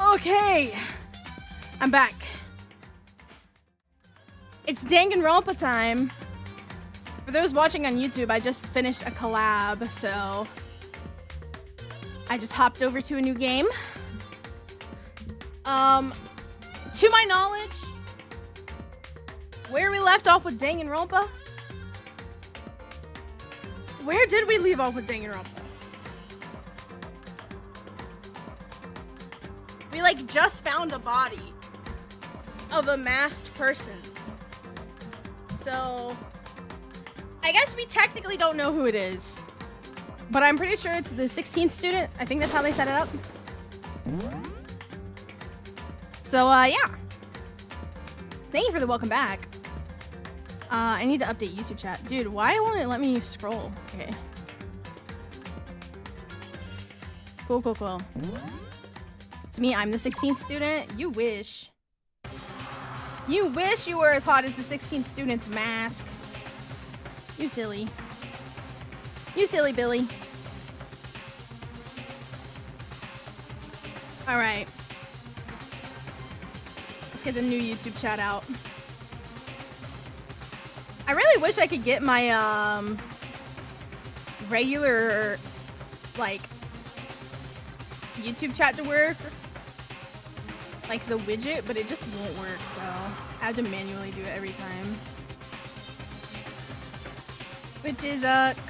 Okay, I'm back. It's Danganronpa time. For those watching on YouTube, I just finished a collab, so I just hopped over to a new game. To my knowledge, where we left off with Danganronpa? Where did we leave off with Danganronpa? We like just found a body of a masked person. So I guess we technically don't know who it is, but I'm pretty sure it's the 16th student. I think that's how they set it up. So yeah. Thank you for the welcome back. I need to update YouTube chat. Dude, why won't it let me scroll? Okay. Cool. It's me, I'm the 16th student. You wish. You wish you were as hot as the 16th student's mask. You silly. You silly Billy. Alright. Let's get the new YouTube chat out. I really wish I could get my regular like YouTube chat to work, like the widget, but it just won't work, so I have to manually do it every time, which is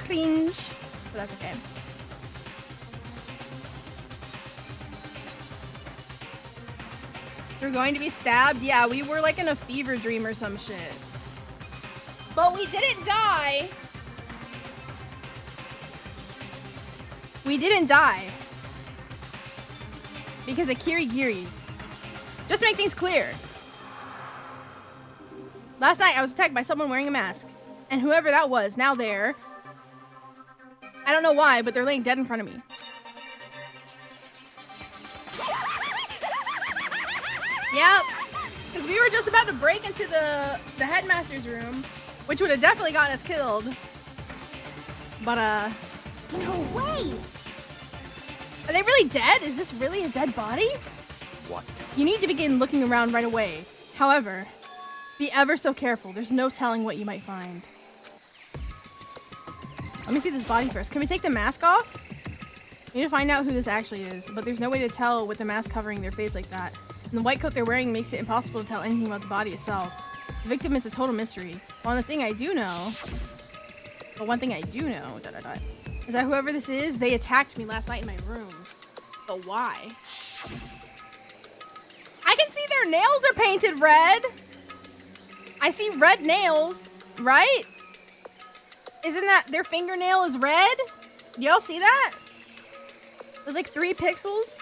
cringe, but that's okay. We're going to be stabbed? Yeah, we were like in a fever dream or some shit. But we didn't die. We didn't die. Because of Kirigiri. Just to make things clear. Last night I was attacked by someone wearing a mask. And whoever that was, now there. I don't know why, but they're laying dead in front of me. Yep. Because we were just about to break into the headmaster's room, which would have definitely gotten us killed. But, No way! are they really dead? Is this really a dead body? What? You need to begin looking around right away. However, be ever so careful. There's no telling what you might find. Let me see this body first. Can we take the mask off? We need to find out who this actually is, but there's no way to tell with the mask covering their face like that. And the white coat they're wearing makes it impossible to tell anything about the body itself. The victim is a total mystery. One thing I do know, is that whoever this is, they attacked me last night in my room. But why? I can see their nails are painted red. I see red nails, right? Isn't that their fingernail is red? Do y'all see that? There's like 3 pixels.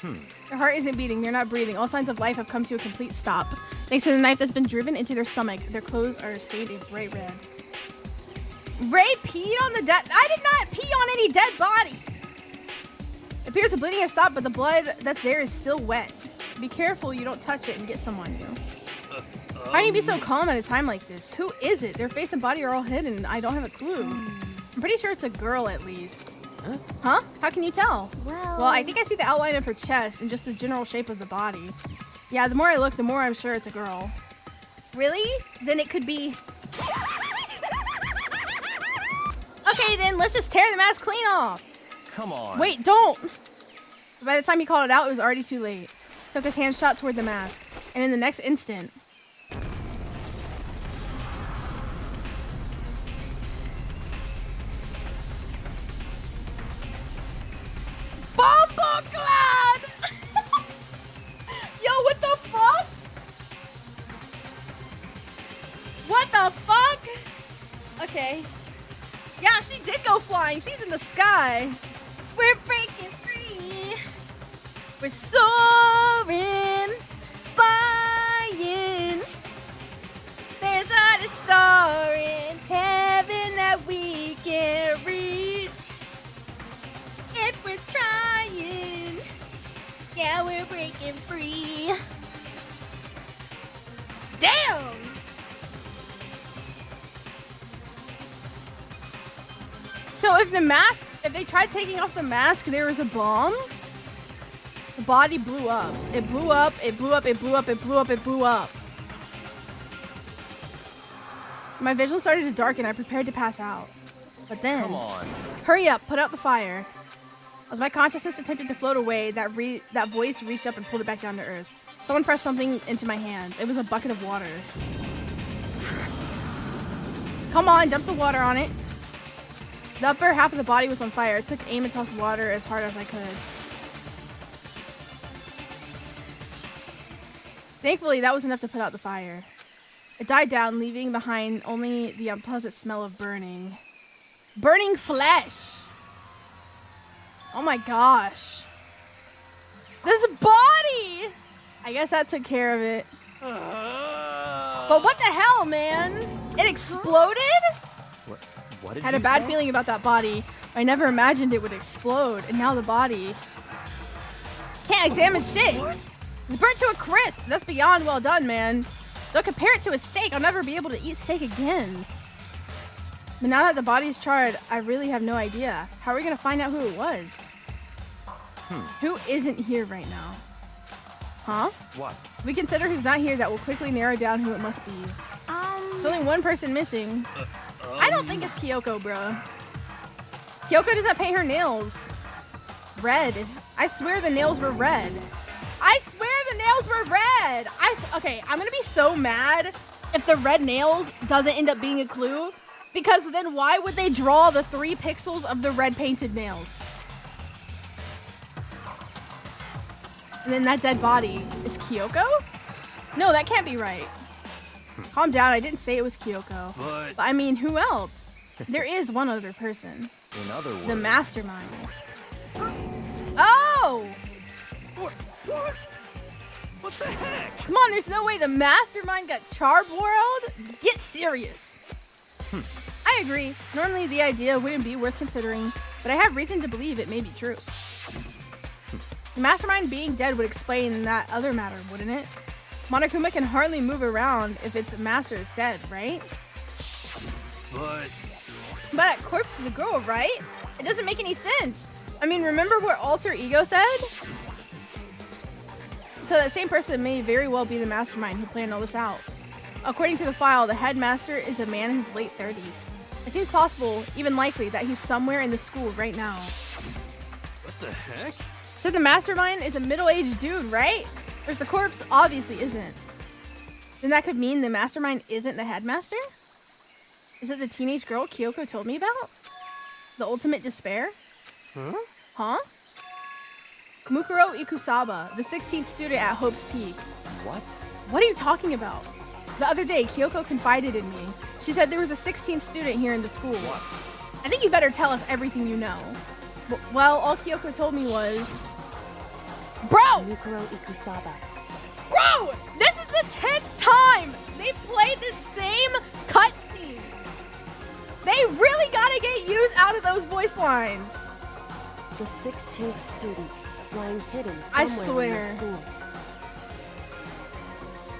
Their heart isn't beating. They're not breathing. All signs of life have come to a complete stop. Thanks to the knife that's been driven into their stomach. Their clothes are stained a bright red. Ray peed on the dead. I did not pee on any dead body. It appears the bleeding has stopped, but the blood that's there is still wet. Be careful you don't touch it and get someone new. How do you be so calm at a time like this? Who is it? Their face and body are all hidden. I don't have a clue. I'm pretty sure it's a girl at least. Huh? How can you tell? Well, I think I see the outline of her chest and just the general shape of the body. Yeah, the more I look, the more I'm sure it's a girl. Really? Then it could be... Okay, then let's just tear the mask clean off. Come on. Wait, don't! By the time he called it out, it was already too late. Took his hand shot toward the mask, and in the next instant... Bomboclad! Yo, what the fuck? What the fuck? Okay. Yeah, she did go flying. She's in the sky. We're breaking free. We're soaring, flying. There's not a star in heaven that we can reach. If we're trying, yeah, we're breaking free. Damn! So if they tried taking off the mask, there was a bomb? The body blew up. It blew up, it blew up, it blew up, it blew up, it blew up. My vision started to darken. I prepared to pass out. But then, Come on. Hurry up, put out the fire. As my consciousness attempted to float away, that voice reached up and pulled it back down to earth. Someone pressed something into my hands. It was a bucket of water. Come on, dump the water on it. The upper half of the body was on fire. I took aim and tossed water as hard as I could. Thankfully, that was enough to put out the fire. It died down, leaving behind only the unpleasant smell of burning. Burning flesh! Oh my gosh. This body! I guess that took care of it. But what the hell, man? It exploded? What did Had a you bad say? feeling about that body. I never imagined it would explode, and now the body can't examine shit. It's burnt to a crisp. That's beyond well done, man. Don't compare it to a steak. I'll never be able to eat steak again. But now that the body's charred, I really have no idea. How are we gonna find out who it was? Who isn't here right now? Huh? What? If we consider who's not here, that will quickly narrow down who it must be. There's only one person missing. I don't think it's Kyoko, bro. Kyoko doesn't paint her nails red. I swear the nails were red. I swear the nails were red. Okay, I'm gonna be so mad if the red nails doesn't end up being a clue, because then why would they draw the 3 pixels of the red painted nails? And then that dead body is Kyoko? No, that can't be right. Calm down, I didn't say it was Kyoko. But I mean, who else? There is one other person. In other words, The mastermind. Oh! What the heck? Come on, there's no way the mastermind got charbroiled? Get serious. I agree. Normally the idea wouldn't be worth considering, but I have reason to believe it may be true. The mastermind being dead would explain that other matter, wouldn't it? Monokuma can hardly move around if its master is dead, right? But But a corpse is a girl, right? It doesn't make any sense. I mean, remember what Alter Ego said? So that same person may very well be the mastermind who planned all this out. According to the file, the headmaster is a man in his late 30s. It seems possible, even likely, that he's somewhere in the school right now. what the heck? So the mastermind is a middle-aged dude, right? Whereas the corpse obviously isn't. Then that could mean the mastermind isn't the headmaster? Is it the teenage girl Kyoko told me about? The ultimate despair? Huh? Mukuro Ikusaba, the 16th student at Hope's Peak. What? What are you talking about? The other day, Kyoko confided in me. She said there was a 16th student here in the school. What? I think you better tell us everything you know. Well, all Kyoko told me was... Bro! Mukuro Ikusaba. Bro! This is the 10th time they played the same cutscene! They really gotta get used out of those voice lines. The 16th student lying hidden I somewhere swear. in the school.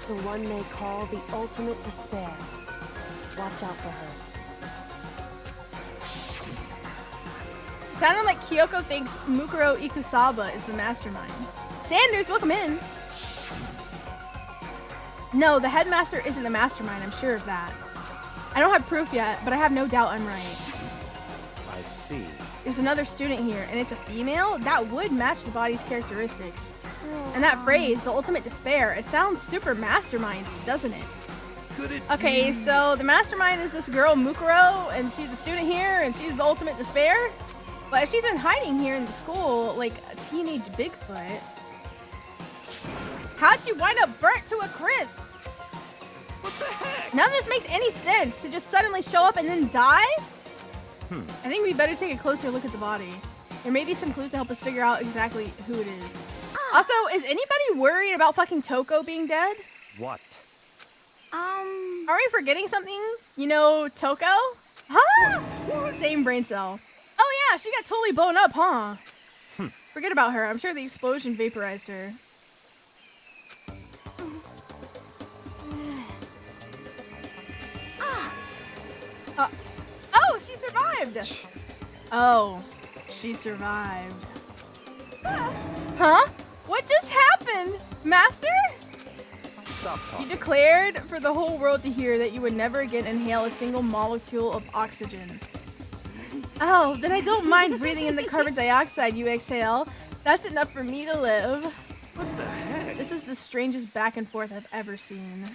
The one they call the ultimate despair. Watch out for her. Sounded like Kyoko thinks Mukuro Ikusaba is the mastermind. Sanders, welcome in. No, the headmaster isn't the mastermind, I'm sure of that. I don't have proof yet, but I have no doubt I'm right. I see. There's another student here, and it's a female? That would match the body's characteristics. And that phrase, the ultimate despair, it sounds super mastermind, doesn't it? Could it Okay, so the mastermind is this girl, Mukuro, and she's a student here, and she's the ultimate despair? But if she's been hiding here in the school, like a teenage Bigfoot, how'd she wind up burnt to a crisp? What the heck? None of this makes any sense, to just suddenly show up and then die? I think we better take a closer look at the body. There may be some clues to help us figure out exactly who it is. Also, is anybody worried about fucking Toko being dead? What? Are we forgetting something? You know, Toko? Huh? Same brain cell. Oh yeah, she got totally blown up, huh? Forget about her. I'm sure the explosion vaporized her. Oh, she survived! Oh, she survived. Huh? What happened? Master? Stop You talking. declared for the whole world to hear that you would never again inhale a single molecule of oxygen. Oh, then I don't mind breathing in the carbon dioxide you exhale. That's enough for me to live. What the heck? This is the strangest back and forth I've ever seen.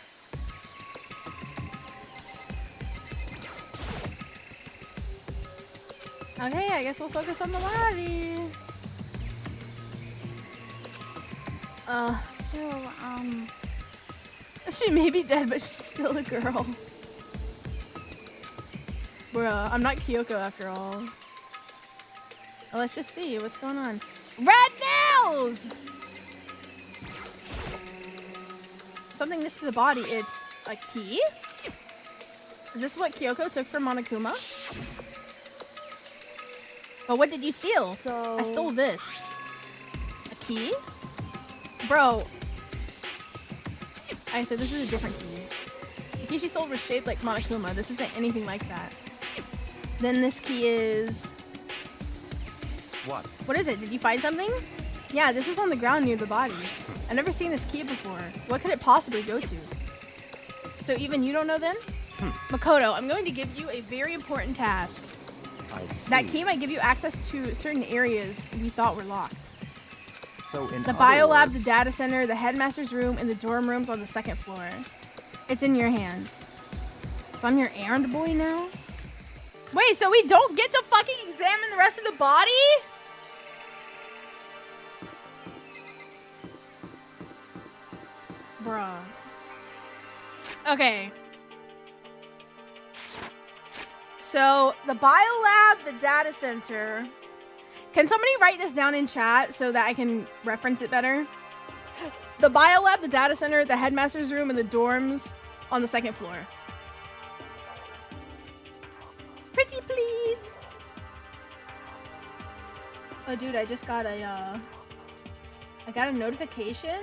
Okay, I guess we'll focus on the body. She may be dead, but she's still a girl. Bruh, I'm not Kyoko after all. Well, let's just see what's going on. Red nails! Something next to the body. It's a key? Is this what Kyoko took from Monokuma? But what did you steal? So I stole this. A key? Bro. I said this is a different key. The key she sold was shaped like Monokuma. This isn't anything like that. Then this key is... What? What is it? Did you find something? Yeah, this was on the ground near the body. I've never seen this key before. What could it possibly go to? So even you don't know then? Makoto, I'm going to give you a very important task. I see. That key might give you access to certain areas we thought were locked. So in The other biolab, the words- data center, the headmaster's room, and the dorm rooms on the second floor. It's in your hands. So I'm your errand boy now? Wait, so we don't get to fucking examine the rest of the body? Bruh. Okay. So, the biolab, the data center. Can somebody write this down in chat so that I can reference it better? The biolab, the data center, the headmaster's room, and the dorms on the second floor. Pretty please. Oh, dude, I just got a, I got a notification.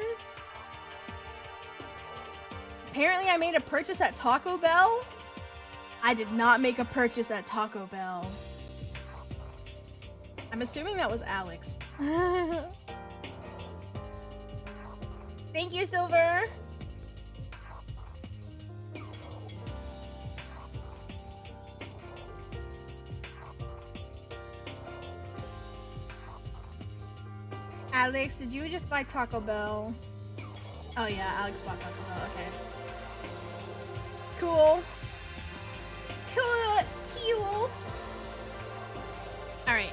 Apparently, I made a purchase at Taco Bell. I did not make a purchase at Taco Bell. I'm assuming that was Alex. Thank you, Silver. Alex, did you just buy Taco Bell? Oh yeah, Alex bought Taco Bell, okay. Cool. Cool. Alright.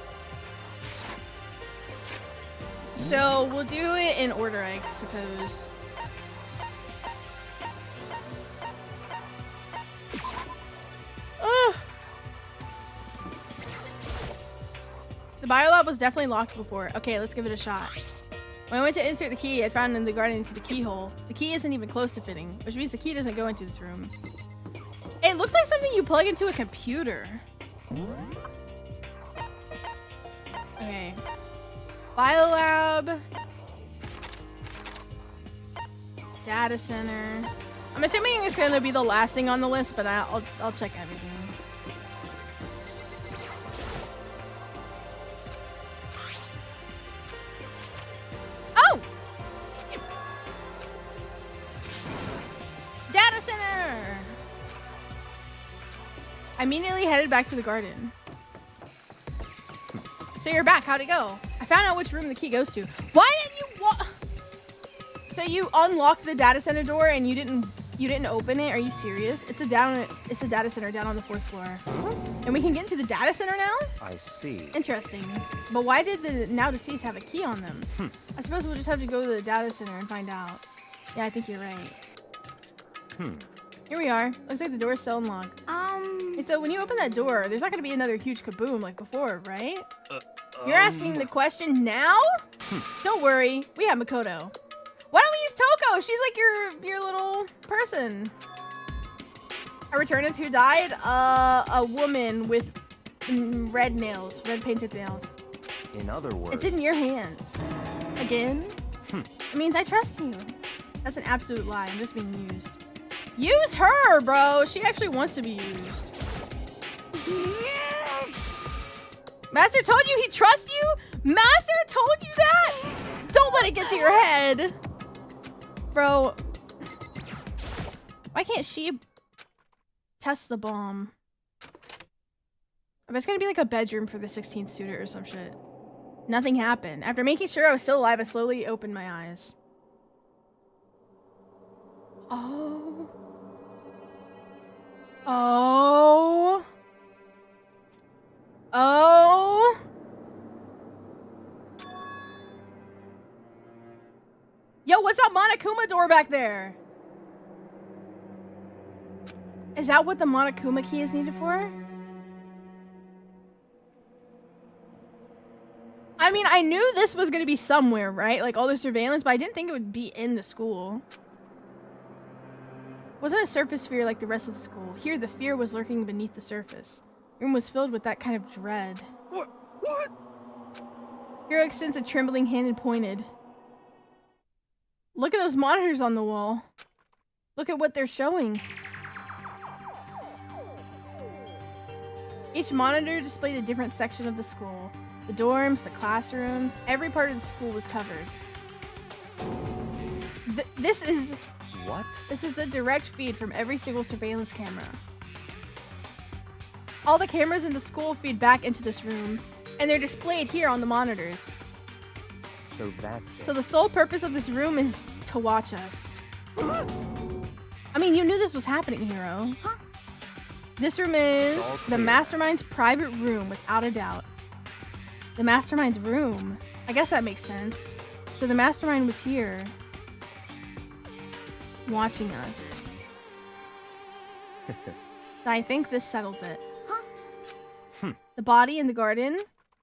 So, we'll do it in order, I suppose. Ugh. The biolab was definitely locked before. Okay, let's give it a shot. When I went to insert the key, I found it in the garden into the keyhole. The key isn't even close to fitting, which means the key doesn't go into this room. It looks like something you plug into a computer. Okay. Biolab. Data center. I'm assuming it's gonna be the last thing on the list, but I'll check everything. Oh! Data center! I immediately headed back to the garden. So you're back. How'd it go? I found out which room the key goes to. Why didn't you So you unlocked the data center door and you didn't open it? Are you serious? It's a data center down on the 4th floor. And we can get into the data center now? I see. Interesting. But why did the now deceased have a key on them? I suppose we'll just have to go to the data center and find out. Yeah, I think you're right. Here we are. Looks like the door's still unlocked. Hey, so when you open that door, there's not gonna be another huge kaboom like before, right? You're asking the question now? Don't worry, we have Makoto. Why don't we use Toko? She's like your little person. A returnant who died? A woman with red nails, red painted nails. In other words, It's in your hands. Again? It means I trust you. That's an absolute lie. I'm just being used. Use her, bro. She actually wants to be used. Master told you he trusts you? Master told you that? Don't let it get to your head. Bro, why can't she test the bomb? I bet it's gonna be like a bedroom for the 16th student or some shit. Nothing happened. After making sure I was still alive, I slowly opened my eyes. Oh. Oh. Oh. Yo, what's that Monokuma door back there? Is that what the Monokuma key is needed for? I mean, I knew this was going to be somewhere, right? Like all the surveillance, but I didn't think it would be in the school. Wasn't a surface fear like the rest of the school. Here, the fear was lurking beneath the surface. The room was filled with that kind of dread. What? Hiro extends a trembling hand and pointed. Look at those monitors on the wall. Look at what they're showing. Each monitor displayed a different section of the school. The dorms, the classrooms, every part of the school was covered. This is... What? This is the direct feed from every single surveillance camera. All the cameras in the school feed back into this room, and they're displayed here on the monitors. So that's it. So the sole purpose of this room is to watch us. I mean, you knew this was happening, Hiro. Huh? This room is the Mastermind's private room, without a doubt. The Mastermind's room. I guess that makes sense. So the Mastermind was here, watching us. I think this settles it. Huh? The body in the garden.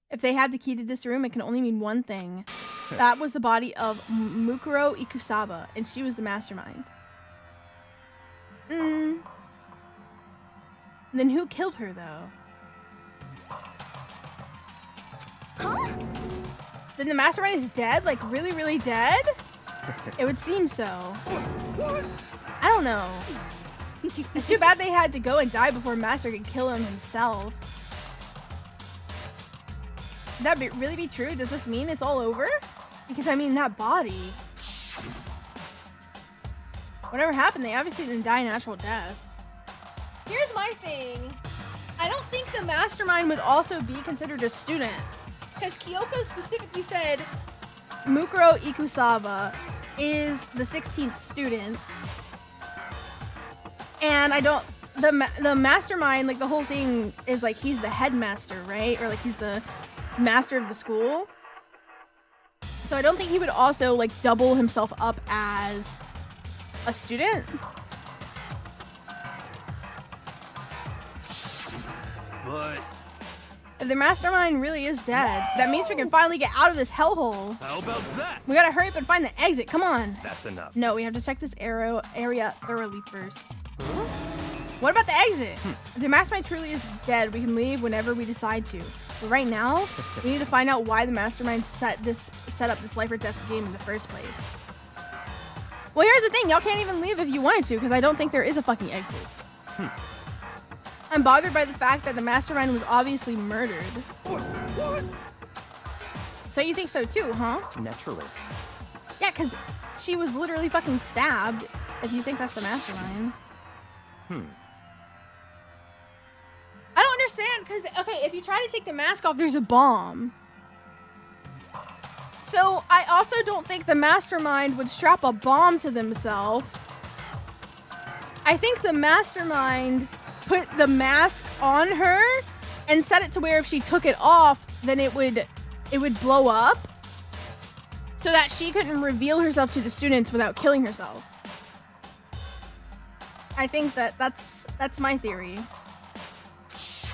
If they had the key to this room, it can only mean one thing. That was the body of Mukuro Ikusaba, and she was the Mastermind. Then who killed her, though? Huh? Then the Mastermind is dead? Like, really, really dead? It would seem so. I don't know. It's too bad they had to go and die before Master could kill him himself. Could that really be true? Does this mean it's all over? Because, I mean, that body... Whatever happened, they obviously didn't die a natural death. Here's my thing. I don't think the Mastermind would also be considered a student. Because Kyoko specifically said Mukuro Ikusaba is the 16th student. And I don't... The Mastermind, like, the whole thing is, like, he's the headmaster, right? Or, like, he's the master of the school. So I don't think he would also, like, double himself up as a student. But If the Mastermind really is dead, that means we can finally get out of this hellhole. how about that? We gotta hurry up and find the exit. Come on. That's enough. No, we have to check this area thoroughly first. What about the exit? If the Mastermind truly is dead, we can leave whenever we decide to. But right now, we need to find out why the Mastermind set up this life or death game in the first place. Well, here's the thing. Y'all can't even leave if you wanted to, because I don't think there is a fucking exit. I'm bothered by the fact that the Mastermind was obviously murdered. What? So you think so too, huh? Naturally. Yeah, because she was literally fucking stabbed, if you think that's the Mastermind. I don't understand, because, okay, if you try to take the mask off, there's a bomb. So I also don't think the Mastermind would strap a bomb to themselves. I think the Mastermind put the mask on her and set it to where if she took it off, then it would blow up so that she couldn't reveal herself to the students without killing herself. I think that's my theory.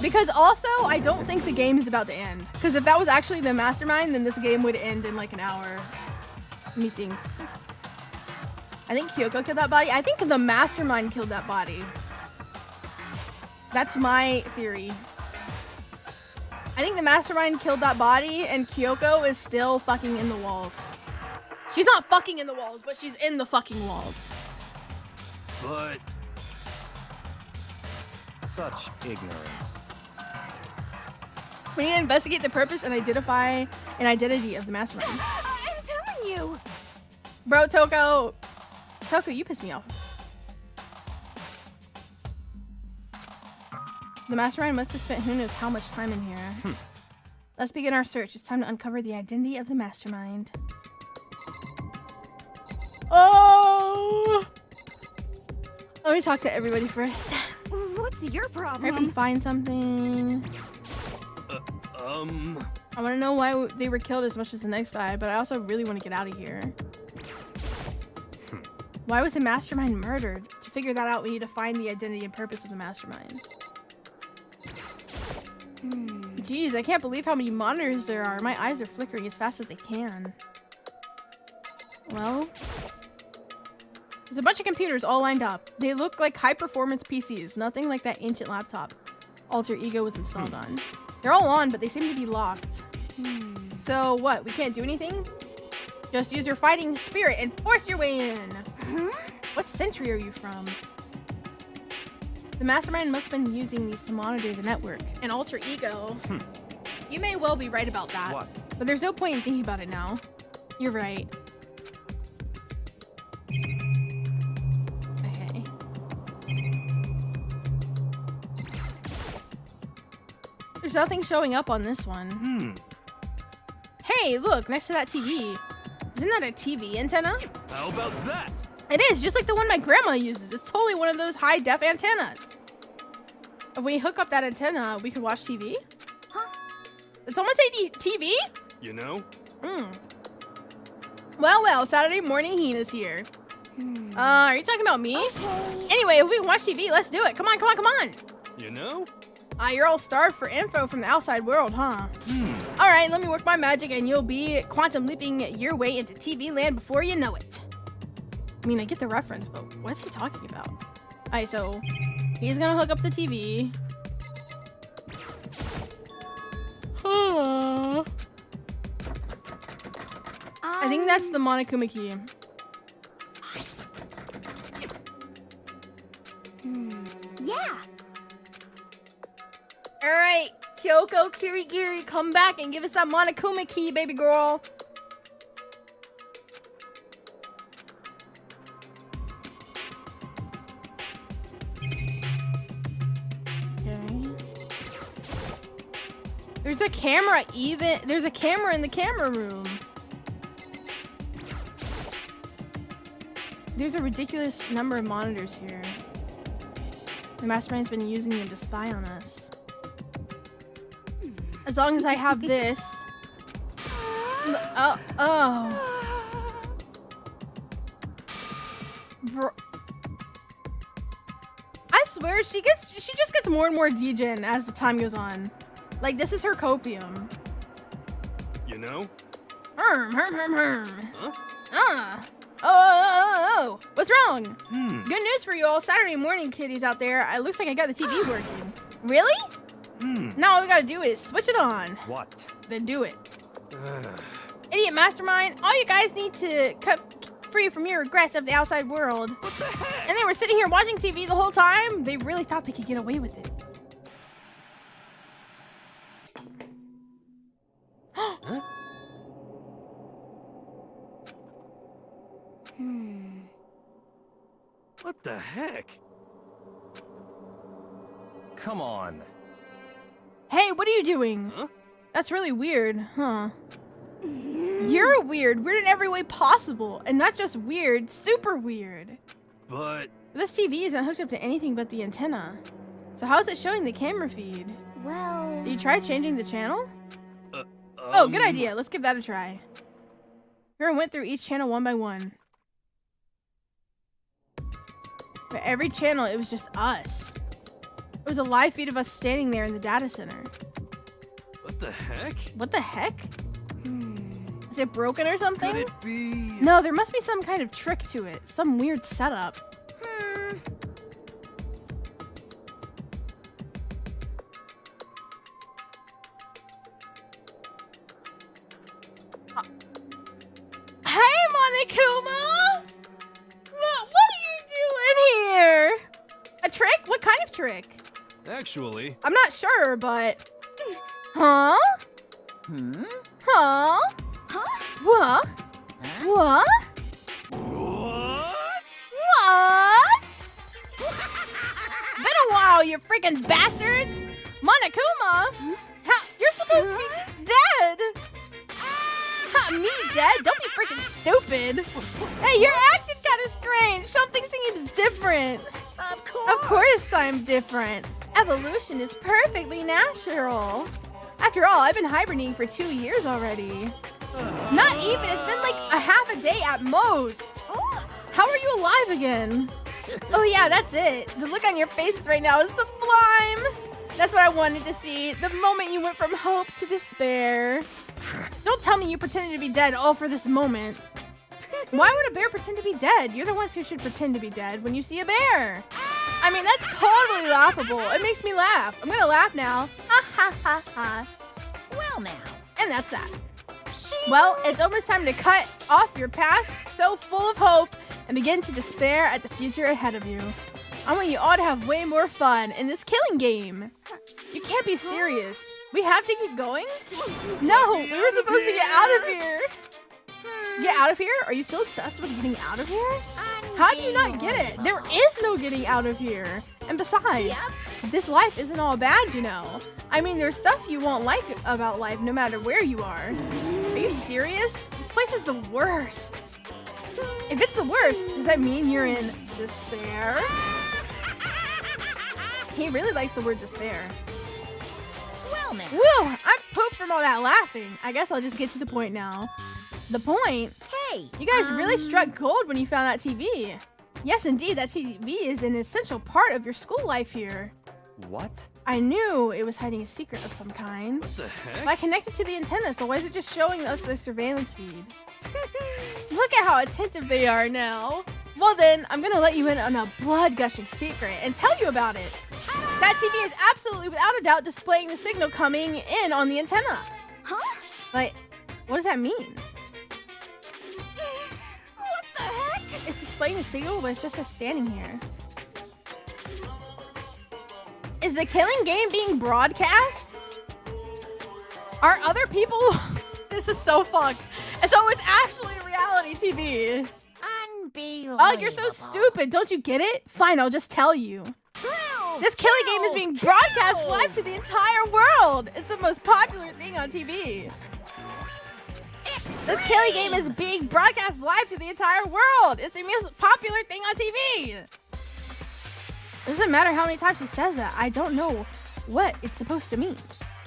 Because also, I don't think the game is about to end. Because if that was actually the Mastermind, then this game would end in like an hour. Methinks. I think Kyoko killed that body. I think the Mastermind killed that body. That's my theory. I think the Mastermind killed that body and Kyoko is still fucking in the walls. She's not fucking in the walls, but she's in the fucking walls. But Such ignorance. We need to investigate the purpose and identify an identity of the Mastermind. I'm telling you. Bro, Toko. Toko, you piss me off. The mastermind must have spent who knows how much time in here. Let's begin our search. It's time to uncover the identity of the mastermind. Oh! Let me talk to everybody first. What's your Hurry up and problem? find something. I want to know why they were killed as much as the next guy, but I also really want to get out of here. Why was the mastermind murdered? To figure that out, we need to find the identity and purpose of the mastermind. Jeez, I can't believe how many monitors there are. My eyes are flickering as fast as they can. Well, there's a bunch of computers all lined up. They look like high-performance PCs, nothing like that ancient laptop Alter Ego was installed on. They're all on, but they seem to be locked. So what, we can't do anything? Just use your fighting spirit and force your way in. What century are you from? The mastermind must have been using these to monitor the network. An alter ego. You may well be right about that. What? But there's no point in thinking about it now. You're right. Okay. There's nothing showing up on this one. Hey, look, next to that TV. Isn't that a TV antenna? How about that? It is, just like the one my grandma uses. It's totally one of those high-def antennas. If we hook up that antenna, we could watch TV? Did someone say TV? You know? Well, Saturday morning heat is here. Are you talking about me? Anyway, if we can watch TV, let's do it. Come on. You know? You're all starved for info from the outside world, huh? All right, let me work my magic and you'll be quantum leaping your way into TV land before you know it. I mean, I get the reference, but what's he talking about? All right, so he's gonna hook up the TV. I think that's the Monokuma key. Yeah. All right, Kyoko Kirigiri, come back and give us that Monokuma key, baby girl. Okay. There's a camera there's a camera in the camera room. There's a ridiculous number of monitors here. The mastermind's been using them to spy on us. As long as I have this. Bro. I swear she just gets more and more degen as the time goes on. Like, this is her copium. You know? Huh? Oh. What's wrong? Good news for you all Saturday morning kiddies out there. It looks like I got the TV working. Really? Now all we gotta do is switch it on. What? Then do it. Idiot mastermind, all you guys need to cut free from your regrets of the outside world. What the heck? And they were sitting here watching TV the whole time. They really thought they could get away with it. Huh? What the heck? Come on. Hey, what are you doing? Huh? That's really weird, huh? You're weird. Weird in every way possible. And not just weird, super weird. But This TV isn't hooked up to anything but the antenna. So how is it showing the camera feed? Well... Did you try changing the channel? Oh, good idea. Let's give that a try. Here, went through each channel one by one. But every channel, it was just us. It was a live feed of us standing there in the data center. What the heck? What the heck? Is it broken or something? Could it be? No, there must be some kind of trick to it. Some weird setup. Hey, Monokuma! What are you doing here? A trick? What kind of trick? Actually, I'm not sure, but... Huh? Huh? Huh? What? What? what? you freaking bastards! Monokuma? How, you're supposed to be dead! Me dead? Don't be freaking stupid! Hey, you're acting kind of strange! Something seems different! Of course! Of course I'm different! Evolution is perfectly natural! After all, I've been hibernating for 2 years already. Not even, it's been like a half a day at most! How are you alive again? Oh yeah, that's it. The look on your faces right now is sublime! That's what I wanted to see. The moment you went from hope to despair. Don't tell me you pretended to be dead all for this moment. Why would a bear pretend to be dead? You're the ones who should pretend to be dead when you see a bear. I mean, that's totally laughable. It makes me laugh. I'm gonna laugh now. Ha ha ha ha. Well now. And that's that. Well, it's almost time to cut off your past so full of hope and begin to despair at the future ahead of you. I want you all to have way more fun in this killing game. You can't be serious. We have to keep going? No, we were supposed to get out of here. Get out of here? Are you still obsessed with getting out of here? How do you not get it? There is no getting out of here. And besides, this life isn't all bad, you know. I mean, there's stuff you won't like about life no matter where you are. Are you serious? This place is the worst. If it's the worst, does that mean you're in despair? He really likes the word despair. Well now. Woo! I'm pooped from all that laughing. I guess I'll just get to the point now. The point? Hey! You guys really struck gold when you found that TV. Yes, indeed, that TV is an essential part of your school life here. What? I knew it was hiding a secret of some kind. What the heck? I connected to the antenna, so why is it just showing us their surveillance feed? Look at how attentive they are now. Well then, I'm gonna let you in on a blood-gushing secret and tell you about it. That TV is absolutely, without a doubt, displaying the signal coming in on the antenna. Huh? But what does that mean? What the heck? It's displaying the signal, but it's just us standing here. Is the killing game being broadcast? Are other people... This is so fucked. And so it's actually reality TV. Unbelievable. Oh, you're so stupid. Don't you get it? Fine, I'll just tell you. Thrills, This killing game is being broadcast live to the entire world. It's the most popular thing on TV. This killing game is being broadcast live to the entire world. It's the most popular thing on TV. It doesn't matter how many times he says that. I don't know what it's supposed to mean.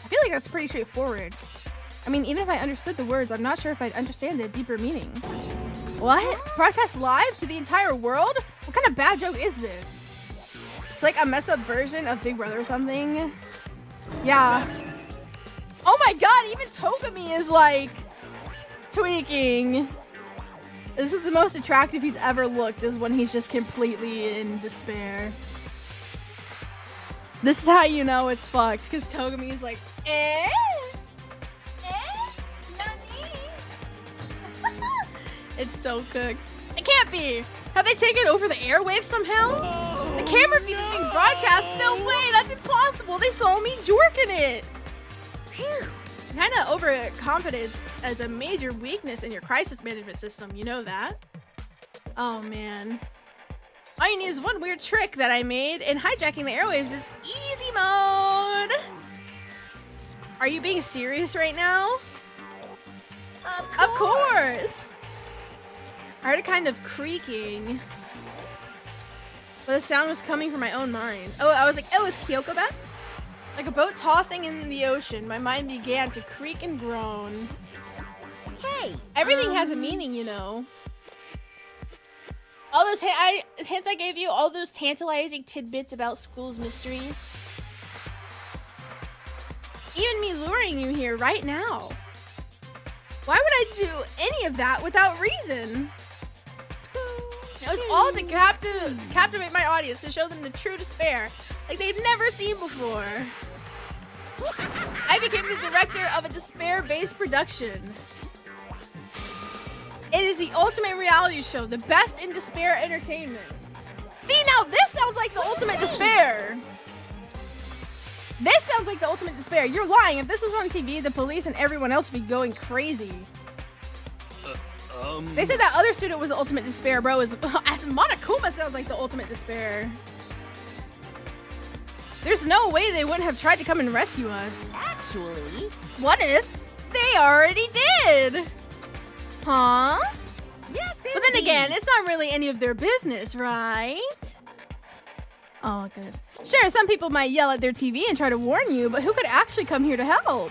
I feel like that's pretty straightforward. I mean, even if I understood the words, I'm not sure if I'd understand the deeper meaning. What? Broadcast live to the entire world? What kind of bad joke is this? It's like a messed up version of Big Brother or something. Yeah. Oh my god, even Togami is like tweaking. This is the most attractive he's ever looked, is when he's just completely in despair. This is how you know it's fucked, because Togami is like, eh? It's so cooked. It can't be. Have they taken over the airwaves somehow? The camera feed is being broadcast. No way, that's impossible. They saw me jorking it. Phew. Kinda overconfidence as a major weakness in your crisis management system. You know that? Oh man. All you need is one weird trick that I made, and hijacking the airwaves is easy mode. Are you being serious right now? Of course. I heard a kind of creaking, but the sound was coming from my own mind. Oh, I was like, oh, is Kyoko back? Like a boat tossing in the ocean, my mind began to creak and groan. Hey! Everything has a meaning, you know. All those hints I gave you, all those tantalizing tidbits about school's mysteries. Even me luring you here right now. Why would I do any of that without reason? It was all to captivate my audience, to show them the true despair, like they've never seen before. I became the director of a despair-based production. It is the ultimate reality show, the best in despair entertainment. See, now this sounds like the ultimate despair. This sounds like the ultimate despair. You're lying. If this was on TV, the police and everyone else would be going crazy. They said that other student was the ultimate despair, bro. As Monokuma sounds like the ultimate despair. There's no way they wouldn't have tried to come and rescue us. Actually, What if they already did? Huh? yes, But then again, it's not really any of their business, right? Oh, goodness. Sure, some people might yell at their TV and try to warn you, but who could actually come here to help?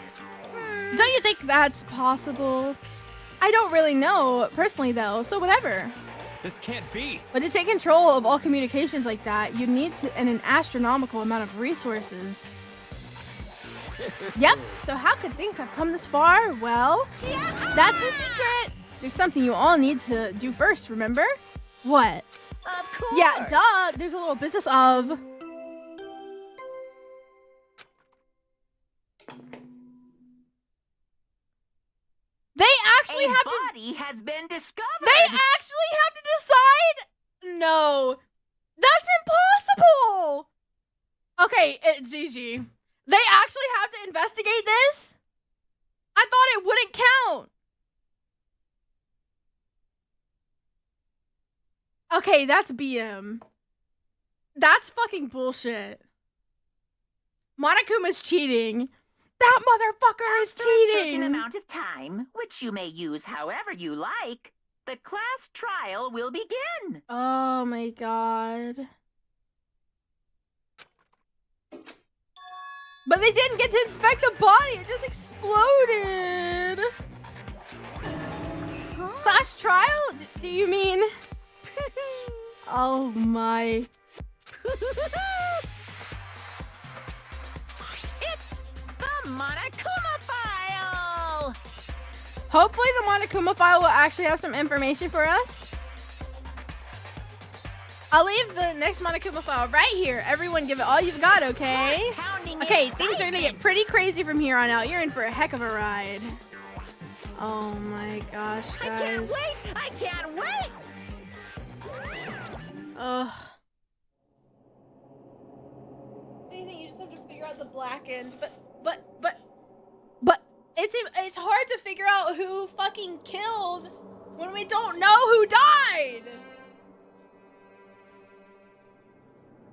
Don't you think that's possible? I don't really know, personally, though, so whatever. This can't be. But to take control of all communications like that, you'd need an astronomical amount of resources. Yep, so how could things have come this far? Well, that's a secret. There's something you all need to do first, remember? What? of course. Yeah, duh, there's a little business of... They actually have to... body has been discovered. They actually have to decide? No. That's impossible. Okay, Gigi. They actually have to investigate this? I thought it wouldn't count. Okay, that's BM. That's fucking bullshit. Monokuma's cheating. That motherfucker is After a certain cheating. amount of time, which you may use however you like, the class trial will begin. Oh my god. But they didn't get to inspect the body. It just exploded. Class trial? Do you mean? Oh my. It's the Monokuma file. Hopefully the Monokuma file will actually have some information for us. I'll leave the next Monokuma file right here. Everyone give it all you've got, okay? Pounding Okay, things are gonna excitement. get pretty crazy from here on out. You're in for a heck of a ride. Oh my gosh, I can't guys. wait! I can't wait! Ugh. Anything, you just have to figure out the black end, but it's hard to figure out who fucking killed when we don't know who died.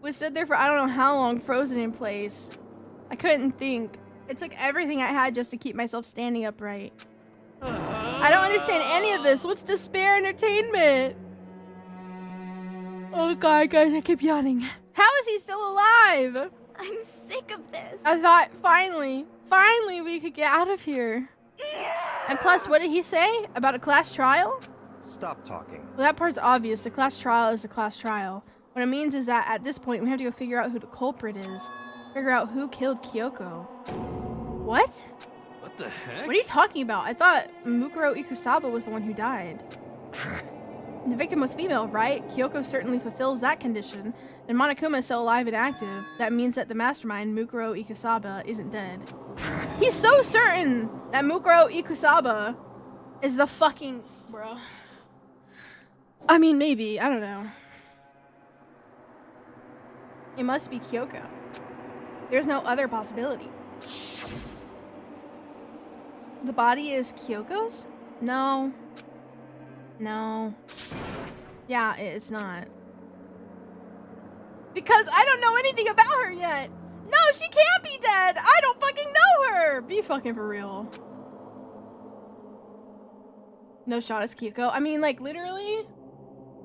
We stood there for I don't know how long, frozen in place. I couldn't think. It took everything I had just to keep myself standing upright. I don't understand any of this. What's despair entertainment? Oh god, guys, I keep yawning. How is he still alive? I'm sick of this. I thought finally we could get out of here. And plus, what did he say about a class trial? Stop talking. Well, that part's obvious. The class trial is a class trial. What it means is that at this point, we have to go figure out who the culprit is. Figure out who killed Kyoko. What? What the heck? What are you talking about? I thought Mukuro Ikusaba was the one who died. The victim was female, right? Kyoko certainly fulfills that condition. And Monokuma is still alive and active. That means that the mastermind, Mukuro Ikusaba, isn't dead. He's so certain that Mukuro Ikusaba is the fucking... Bro. I mean, maybe. I don't know. It must be Kyoko. There's no other possibility. The body is Kyoko's? No. No. Yeah, it's not. Because I don't know anything about her yet. No, she can't be dead. I don't fucking know her. Be fucking for real. No shot as Kyoko. I mean, like, literally.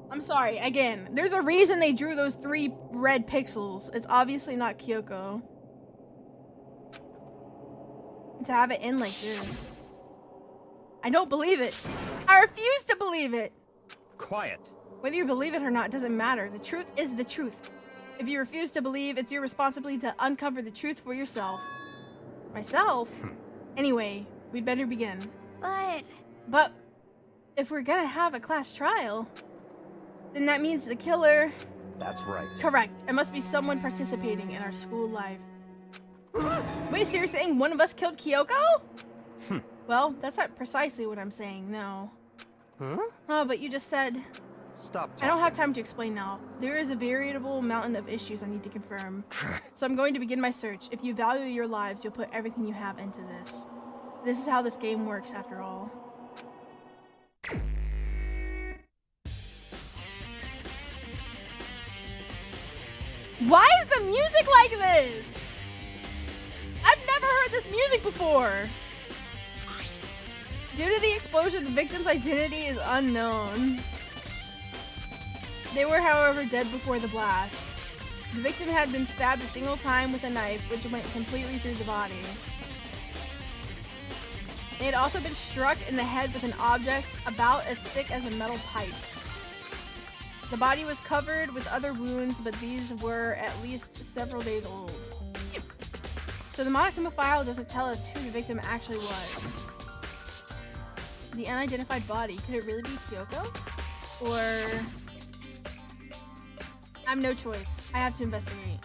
I'm sorry. Again, there's a reason they drew those 3 red pixels. It's obviously not Kyoko. To have it end like this. I don't believe it. I refuse to believe it. Quiet. Whether you believe it or not doesn't matter. The truth is the truth. If you refuse to believe, it's your responsibility to uncover the truth for yourself. Myself? Anyway, we'd better begin. But if we're gonna have a class trial, then that means the killer... That's right. Correct. It must be someone participating in our school life. Wait, so you're saying one of us killed Kyoko? Well, that's not precisely what I'm saying, no. Huh? Oh, but you just said... Stop talking. I don't have time to explain now. There is a veritable mountain of issues I need to confirm. So I'm going to begin my search. If you value your lives, you'll put everything you have into this. This is how this game works, after all. Why is the music like this? I've never heard this music before. Due to the explosion, the victim's identity is unknown. They were, however, dead before the blast. The victim had been stabbed a single time with a knife, which went completely through the body. They had also been struck in the head with an object about as thick as a metal pipe. The body was covered with other wounds, but these were at least several days old. So the Monokuma file doesn't tell us who the victim actually was. The unidentified body, could it really be Kyoko? Or... I have no choice. I have to investigate.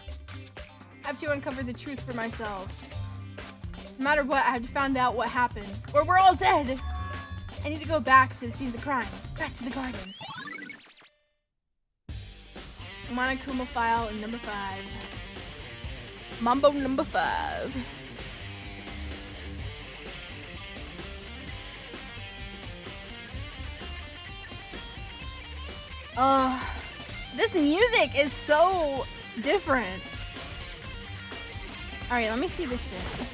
I have to uncover the truth for myself. No matter what, I have to find out what happened. Or we're all dead! I need to go back to the scene of the crime. Back to the garden. Monokuma file in number 5. Mambo number 5. This music is so different. Alright, let me see this shit.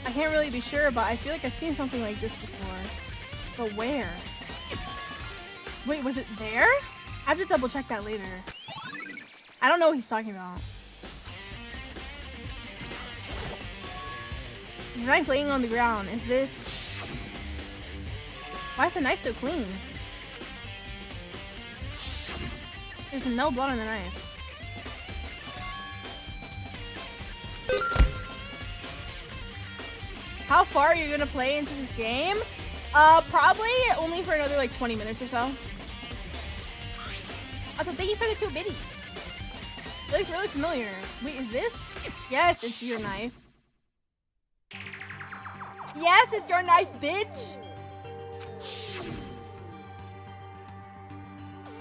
I can't really be sure, but I feel like I've seen something like this before. But where? Wait, was it there? I have to double check that later. I don't know what he's talking about. There's a knife laying on the ground. Is this... Why is the knife so clean? There's no blood on the knife. How far are you gonna play into this game? Probably only for another like 20 minutes or so. Also, thank you for the 2 biddies. It looks really familiar. Wait, is this? Yes, it's your knife. Yes, it's your knife, bitch!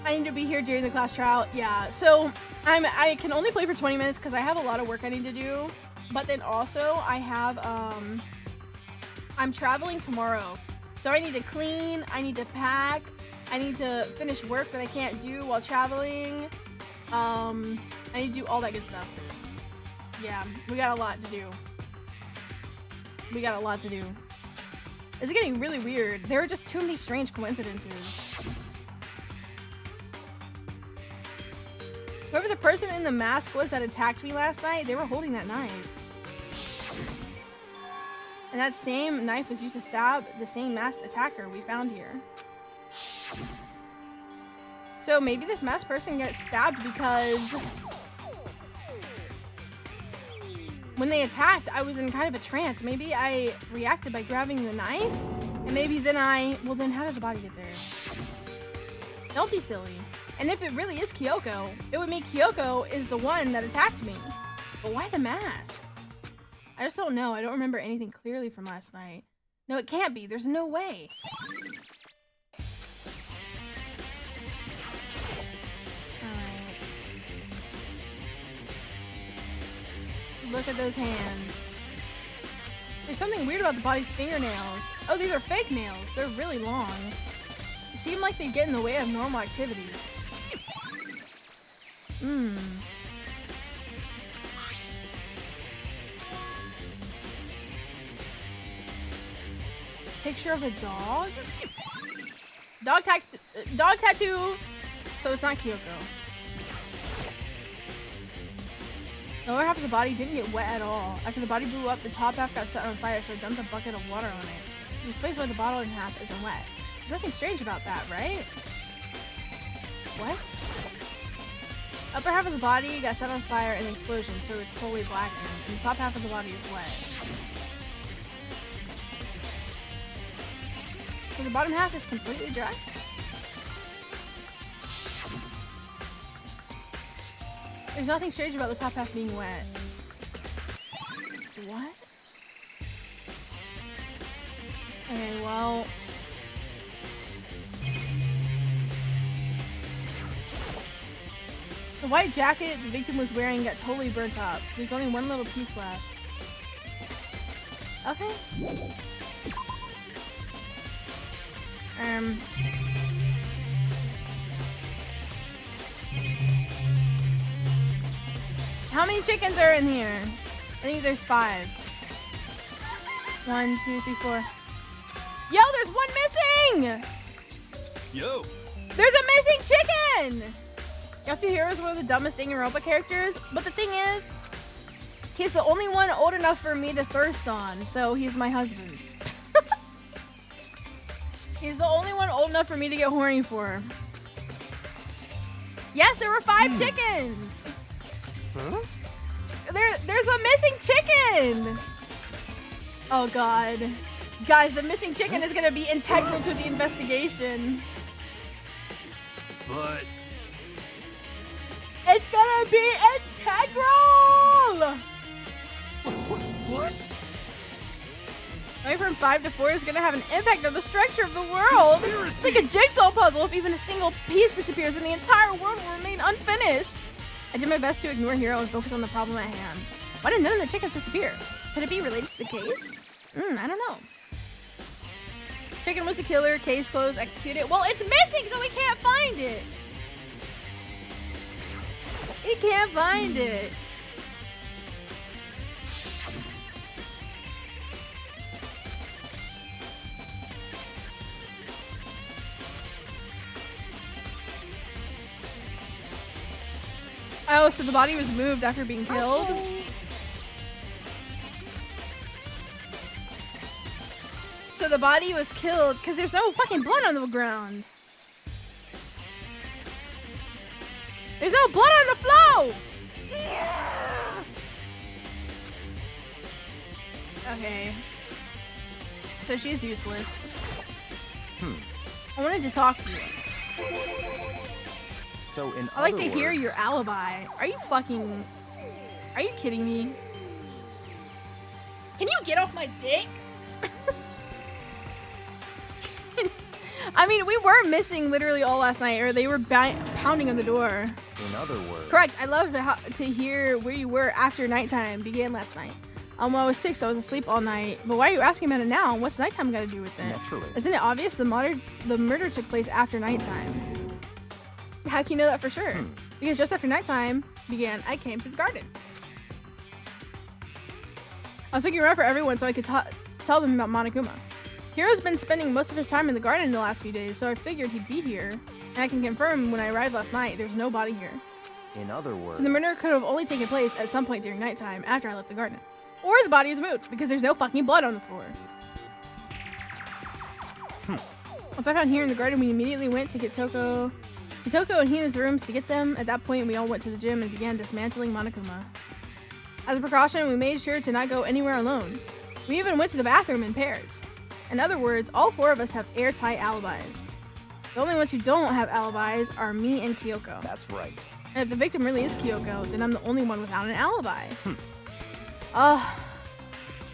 I need to be here during the class trial. Yeah, so I can only play for 20 minutes because I have a lot of work I need to do. But then also I have, I'm traveling tomorrow. So I need to clean, I need to pack, I need to finish work that I can't do while traveling. I need to do all that good stuff. Yeah, we got a lot to do. We got a lot to do. It's getting really weird. There are just too many strange coincidences. Whoever the person in the mask was that attacked me last night, they were holding that knife. And that same knife was used to stab the same masked attacker we found here. So maybe this masked person gets stabbed because when they attacked, I was in kind of a trance. Maybe I reacted by grabbing the knife, and maybe then well then how did the body get there? Don't be silly. And if it really is Kyoko, it would mean Kyoko is the one that attacked me. But why the mask? I just don't know. I don't remember anything clearly from last night. No, it can't be. There's no way. Alright. Look at those hands. There's something weird about the body's fingernails. Oh, these are fake nails. They're really long. They seem like they get in the way of normal activity. Picture of a dog? Dog tattoo! So it's not Kyoko. The lower half of the body didn't get wet at all. After the body blew up, the top half got set on fire, so I dumped a bucket of water on it. The space where the bottle in half isn't wet. There's nothing strange about that, right? What? Upper half of the body got set on fire in the explosion, so it's totally blackened, and the top half of the body is wet. So the bottom half is completely dry? There's nothing strange about the top half being wet. What? Okay, well... The white jacket the victim was wearing got totally burnt up. There's only one little piece left. Okay. How many chickens are in here? I think there's 5. 1, 2, 3, 4. Yo, there's one missing! Yo. There's a missing chicken! Yasuhiro is one of the dumbest Danganronpa characters, but the thing is, he's the only one old enough for me to thirst on, so he's my husband. He's the only one old enough for me to get horny for. Yes, there were 5 chickens! Huh? There's a missing chicken! Oh god. Guys, the missing chicken is gonna be integral to the investigation. But It's gonna be integral! what? Going from 5 to 4 is gonna have an impact on the structure of the world. It's like a jigsaw puzzle. If even a single piece disappears, then the entire world will remain unfinished. I did my best to ignore Hiro and focus on the problem at hand. Why did none of the chickens disappear? Could it be related to the case? I don't know. Chicken was the killer, case closed, executed. Well, it's missing, so we can't find it. We can't find it. Oh, so the body was moved after being killed? So the body was killed because there's no fucking blood on the ground. There's no blood on the floor! Okay. So she's useless. I wanted to talk to you. So in I'd like other to hear words- your alibi. Are you kidding me? Can you get off my dick? I mean, we were missing literally all last night, or they were pounding on the door. In other words. Correct. I love to hear where you were after nighttime began last night. When I was 6, I was asleep all night. But why are you asking about it now? What's nighttime got to do with it? Naturally. Isn't it obvious the murder took place after nighttime? How can you know that for sure? Because just after nighttime began, I came to the garden. I was looking around for everyone so I could tell them about Monokuma. Hiro's been spending most of his time in the garden in the last few days, so I figured he'd be here. And I can confirm when I arrived last night, there's no body here. In other words. So the murder could have only taken place at some point during nighttime after I left the garden. Or the body was moved because there's no fucking blood on the floor. Once I found Hiro in the garden, we immediately went to get Toko and Hina's rooms to get them. At that point, we all went to the gym and began dismantling Monokuma. As a precaution, we made sure to not go anywhere alone. We even went to the bathroom in pairs. In other words, all 4 of us have airtight alibis. The only ones who don't have alibis are me and Kyoko. That's right. And if the victim really is Kyoko, then I'm the only one without an alibi.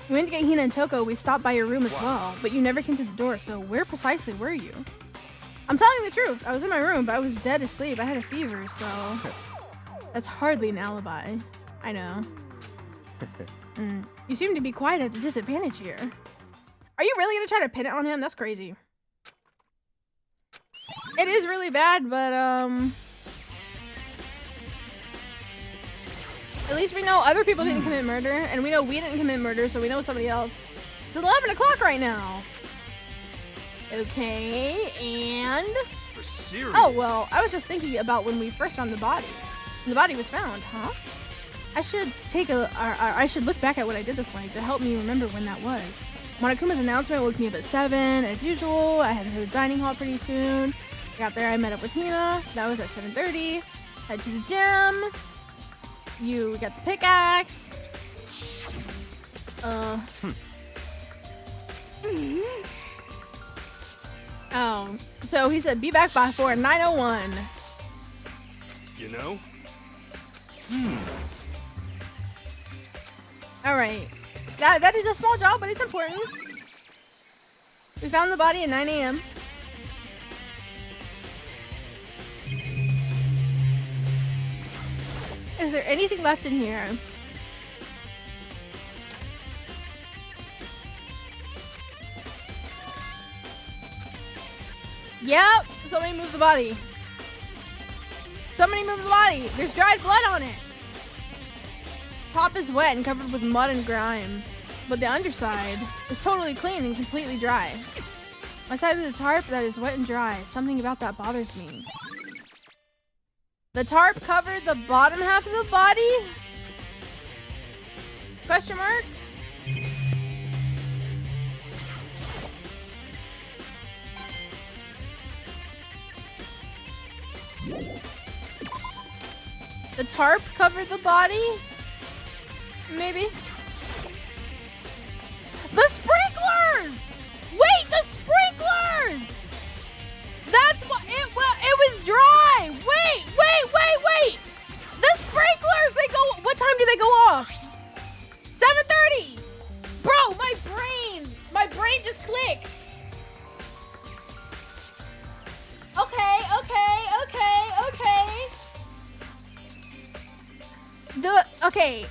We went to get Hina and Toko. We stopped by your room as well, but you never came to the door, so where precisely were you? I'm telling the truth. I was in my room, but I was dead asleep. I had a fever, so that's hardly an alibi. I know. You seem to be quite at a disadvantage here. Are you really gonna try to pin it on him? That's crazy. It is really bad, but at least we know other people didn't commit murder, and we know we didn't commit murder, so we know somebody else. It's 11 o'clock right now. Okay, and... For serious? Oh, well, I was just thinking about when we first found the body. When the body was found, huh? I should look back at what I did this morning to help me remember when that was. Monokuma's announcement woke me up at 7, as usual. I had to go to the dining hall pretty soon. Got there, I met up with Hina. That was at 7:30. Head to the gym. You got the pickaxe. Oh, so he said be back by 9:01. You know? All right, that is a small job, but it's important. We found the body at 9 a.m. Is there anything left in here? Yep, somebody moved the body. Somebody moved the body. There's dried blood on it. Top is wet and covered with mud and grime, but the underside is totally clean and completely dry. My side of the tarp that is wet and dry. Something about that bothers me. The tarp covered the bottom half of the body? Question mark? The tarp covered the body? Maybe. The sprinklers! Wait, the sprinklers! That's what it was dry. Wait. The sprinklers, they go, what time do they go off? 7:30. Bro, my brain just clicked. Okay. Okay.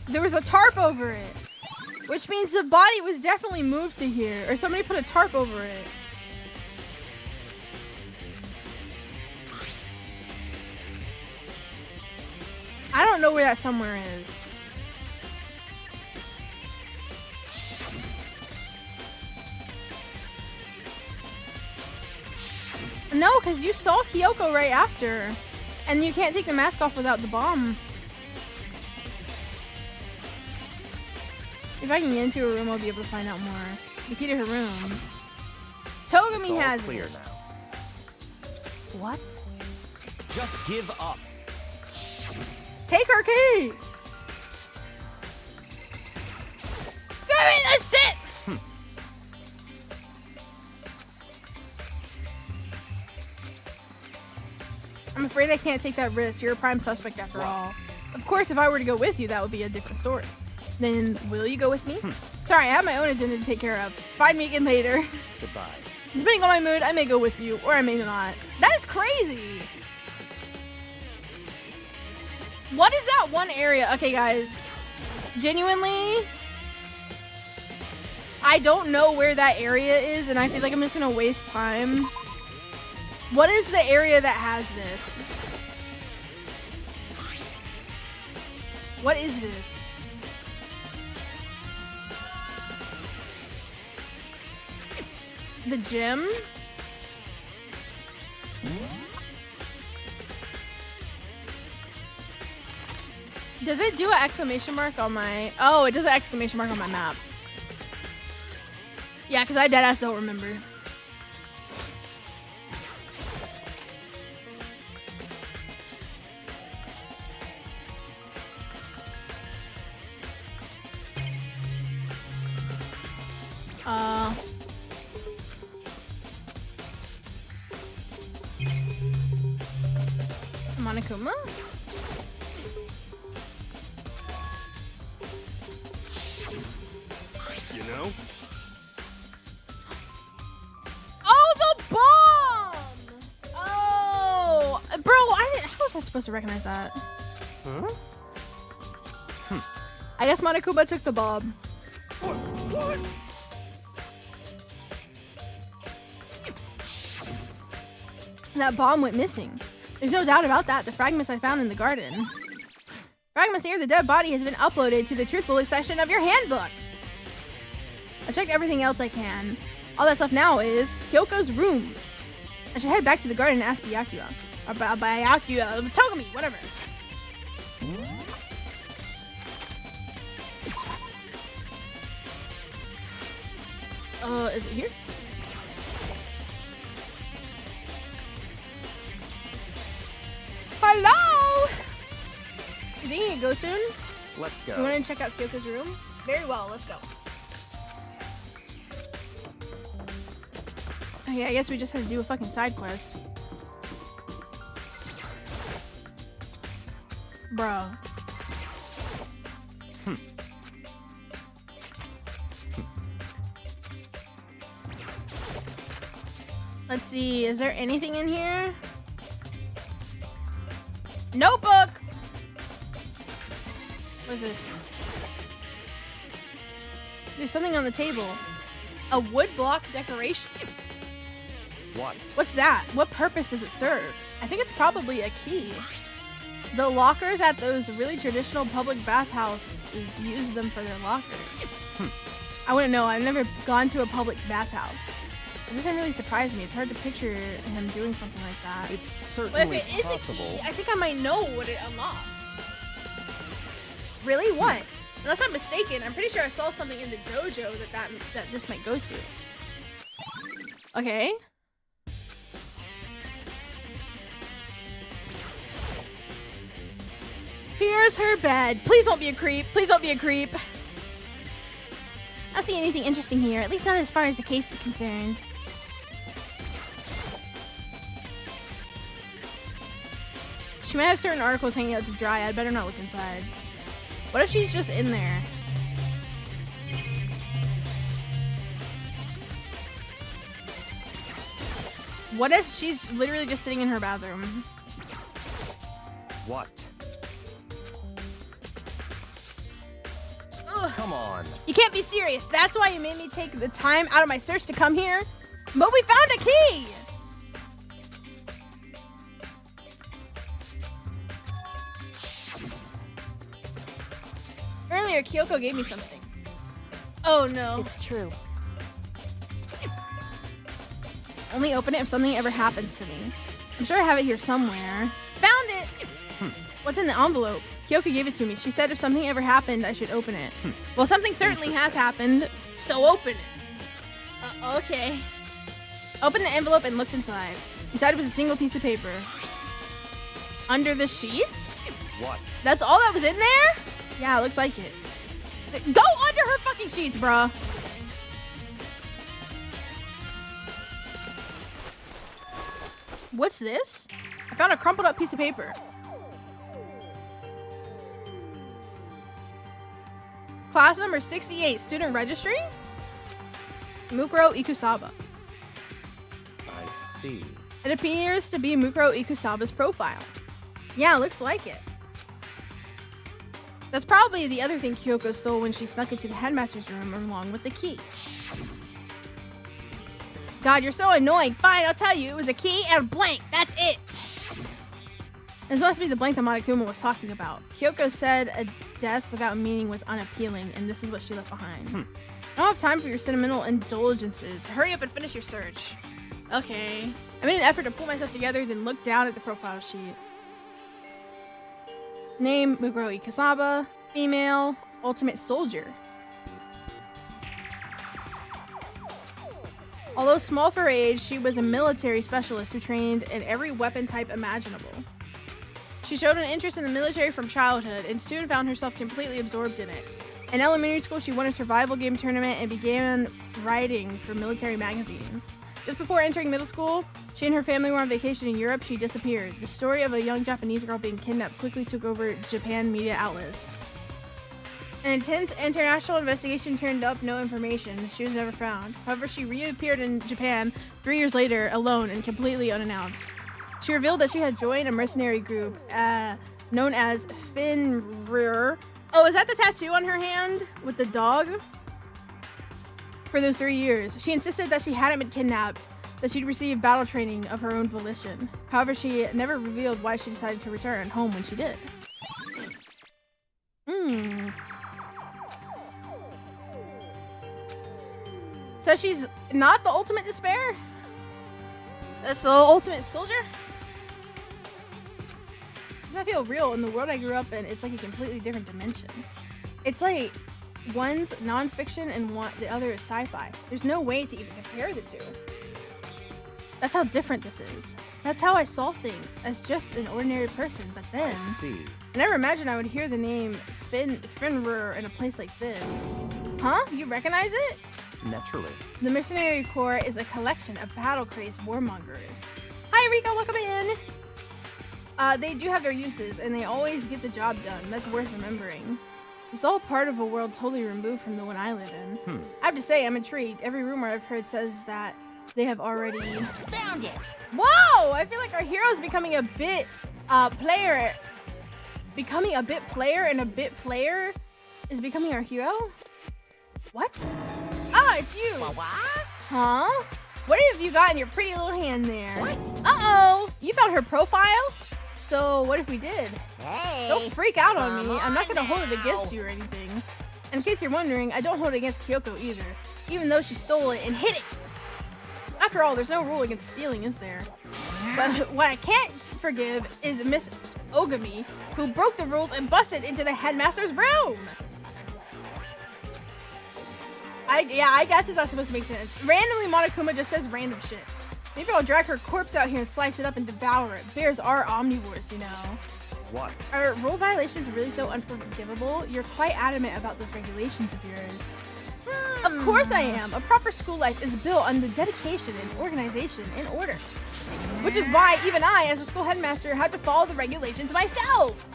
There was a tarp over it, which means the body was definitely moved to here, or somebody put a tarp over it. I don't know where that somewhere is. No, because you saw Kyoko right after, and you can't take the mask off without the bomb. If I can get into her room, I'll be able to find out more. The key to her room. Togami It's has all clear it. now. What? Just give up. Take her key! Give me the shit! I'm afraid I can't take that risk. You're a prime suspect after all. Of course, if I were to go with you, that would be a different story. Then, will you go with me? Sorry, I have my own agenda to take care of. Find me again later. Goodbye. Depending on my mood, I may go with you, or I may not. That is crazy! What is that one area? Okay, guys. Genuinely, I don't know where that area is, and I feel like I'm just gonna waste time. What is the area that has this? What is this? The gym? Does it do an exclamation mark on my... Oh, it does an exclamation mark on my map. Yeah, because I deadass don't remember. Monokuma? You know? Oh, the bomb! Oh, bro, how was I supposed to recognize that? Huh? I guess Monokuma took the bomb. What? That bomb went missing. There's no doubt about that. The fragments I found in the garden. Fragments near the dead body has been uploaded to the truth bullet section of your handbook. I've checked everything else I can. All that's left now is Kyoko's room. I should head back to the garden and ask Byakuya. Or Byakuya, Togami, whatever. Is it here? Hello! You think you can go soon? Let's go. You want to check out Kyoko's room? Very well, let's go. Okay, I guess we just had to do a fucking side quest. Bro. Let's see, is there anything in here? Notebook! What is this? There's something on the table. A wood block decoration. What? What's that? What purpose does it serve? I think it's probably a key. The lockers at those really traditional public bathhouses use them for their lockers. I wouldn't know. I've never gone to a public bathhouse. It doesn't really surprise me. It's hard to picture him doing something like that. It's But certainly if it is possible. a key, I think I might know what it unlocks. Really? What? Unless I'm mistaken, I'm pretty sure I saw something in the dojo that this might go to. Okay. Here's her bed. Please don't be a creep. Please don't be a creep. I don't see anything interesting here, at least not as far as the case is concerned. She might have certain articles hanging out to dry. I'd better not look inside. What if she's just in there? What if she's literally just sitting in her bathroom? What? Ugh. Come on. You can't be serious. That's why you made me take the time out of my search to come here. But we found a key! Earlier, Kyoko gave me something. Oh no. It's true. Only open it if something ever happens to me. I'm sure I have it here somewhere. Found it! What's in the envelope? Kyoko gave it to me. She said if something ever happened, I should open it. Well, something certainly has happened, so open it. Okay. Opened the envelope and looked inside. Inside was a single piece of paper. Under the sheets? What? That's all that was in there? Yeah, it looks like it. Go under her fucking sheets, bruh. What's this? I found a crumpled up piece of paper. Class number 68, student registry? Mukuro Ikusaba. I see. It appears to be Mukuro Ikusaba's profile. Yeah, looks like it. That's probably the other thing Kyoko stole when she snuck into the headmaster's room along with the key. God, you're so annoying. Fine, I'll tell you. It was a key and a blank. That's it. This must be the blank that Monokuma was talking about. Kyoko said a death without meaning was unappealing, and this is what she left behind. I don't have time for your sentimental indulgences. Hurry up and finish your search. Okay. I made an effort to pull myself together, then looked down at the profile sheet. Name, Mukuro Ikusaba. Female, ultimate soldier. Although small for her age, she was a military specialist who trained in every weapon type imaginable. She showed an interest in the military from childhood and soon found herself completely absorbed in it. In elementary school, she won a survival game tournament and began writing for military magazines. Just before entering middle school, she and her family were on vacation in Europe. She disappeared. The story of a young Japanese girl being kidnapped quickly took over Japan media outlets. An intense international investigation turned up no information. She was never found. However, she reappeared in Japan 3 years later, alone and completely unannounced. She revealed that she had joined a mercenary group known as Fenrir. Oh, is that the tattoo on her hand with the dog? For those 3 years, she insisted that she hadn't been kidnapped, that she'd received battle training of her own volition. However, she never revealed why she decided to return home when she did. So she's not the ultimate despair? That's the ultimate soldier? Does that feel real? In the world I grew up in, it's like a completely different dimension. It's like one's non-fiction and the other is sci-fi. There's no way to even compare the two. That's how different this is. That's how I saw things, as just an ordinary person. But then, I see. I never imagined I would hear the name Fenrir in a place like this. Huh? You recognize it? Naturally. The Mercenary Corps is a collection of battle-crazed warmongers. Hi, Rika, welcome in. They do have their uses, and they always get the job done. That's worth remembering. It's all part of a world totally removed from the one I live in. I have to say, I'm intrigued. Every rumor I've heard says that they have already Found it! Whoa! I feel like our hero's becoming a bit player. Becoming a bit player, and a bit player is becoming our hero? What? Ah, it's you! What? Huh? What have you got in your pretty little hand there? Uh-oh! You found her profile? So what if we did? Hey. Don't freak out on come me. I'm not on gonna hold it now. against you or anything. And in case you're wondering, I don't hold it against Kyoko either, even though she stole it and hid it. After all, there's no rule against stealing, is there? But what I can't forgive is Miss Ogami, who broke the rules and busted into the headmaster's room. I guess it's not supposed to make sense. Randomly, Monokuma just says random shit. Maybe I'll drag her corpse out here and slice it up and devour it. Bears are omnivores, you know. What? Are rule violations really so unforgivable? You're quite adamant about those regulations of yours. Of course I am. A proper school life is built on the dedication and organization in order. Which is why even I, as a school headmaster, have to follow the regulations myself.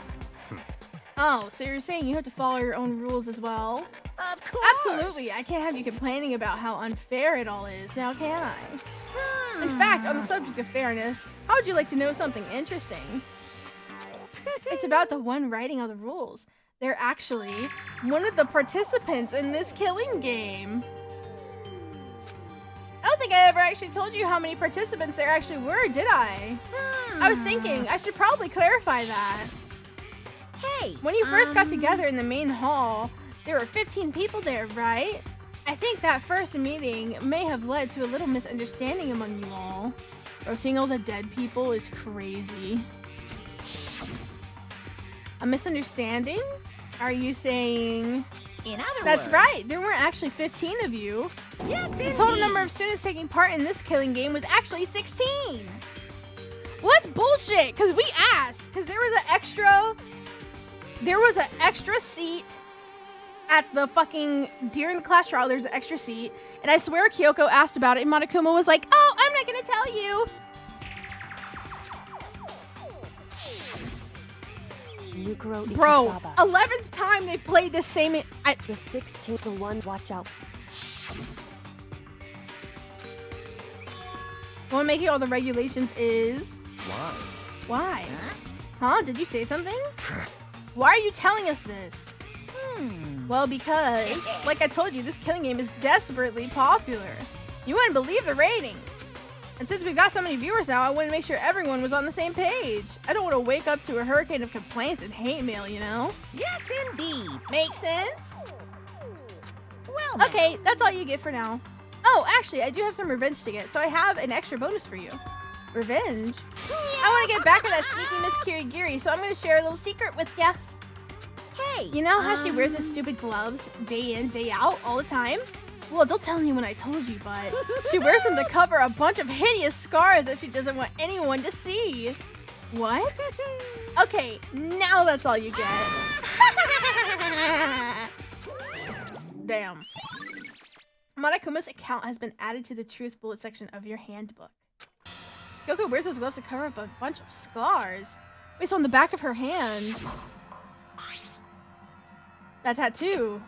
Oh, so you're saying you have to follow your own rules as well? Of course. Absolutely. I can't have you complaining about how unfair it all is, now can I? In fact, on the subject of fairness, how would you like to know something interesting? It's about the one writing all the rules. They're actually one of the participants in this killing game. I don't think I ever actually told you how many participants there actually were, did I? I was thinking I should probably clarify that. Hey. When you first got together in the main hall, there were 15 people there, right? I think that first meeting may have led to a little misunderstanding among you all. Or seeing all the dead people is crazy. A misunderstanding? Are you saying... In other That's words. right, there weren't actually 15 of you. Yes, The total number of students taking part in this killing game was actually 16. Well, that's bullshit, because we asked, because there was an extra seat at the fucking, during the class trial, there's an extra seat, and I swear Kyoko asked about it, and Monokuma was like, oh, I'm not gonna tell you. Mukuro Bro, Ikasaba. 11th time they've played the same, The 16th, the one, watch out. one making all the regulations is, Why? why? Huh? Did you say something? Why are you telling us this? Well, because, like I told you, this killing game is desperately popular. You wouldn't believe the ratings. And since we've got so many viewers now, I wanted to make sure everyone was on the same page. I don't want to wake up to a hurricane of complaints and hate mail, you know? Yes, indeed. Makes sense? Well, now. Okay, that's all you get for now. Oh, actually, I do have some revenge to get, so I have an extra bonus for you. Revenge? I want to get back at that sneaky Miss Kirigiri, so I'm going to share a little secret with ya. Hey. You know how she wears those stupid gloves day in, day out, all the time? Well, don't tell anyone I told you, but she wears them to cover a bunch of hideous scars that she doesn't want anyone to see. What? Okay, now that's all you get. Damn. Monokuma's account has been added to the truth bullet section of your handbook. Kyoko wears those gloves to cover up a bunch of scars. Wait, so on the back of her hand... That tattoo.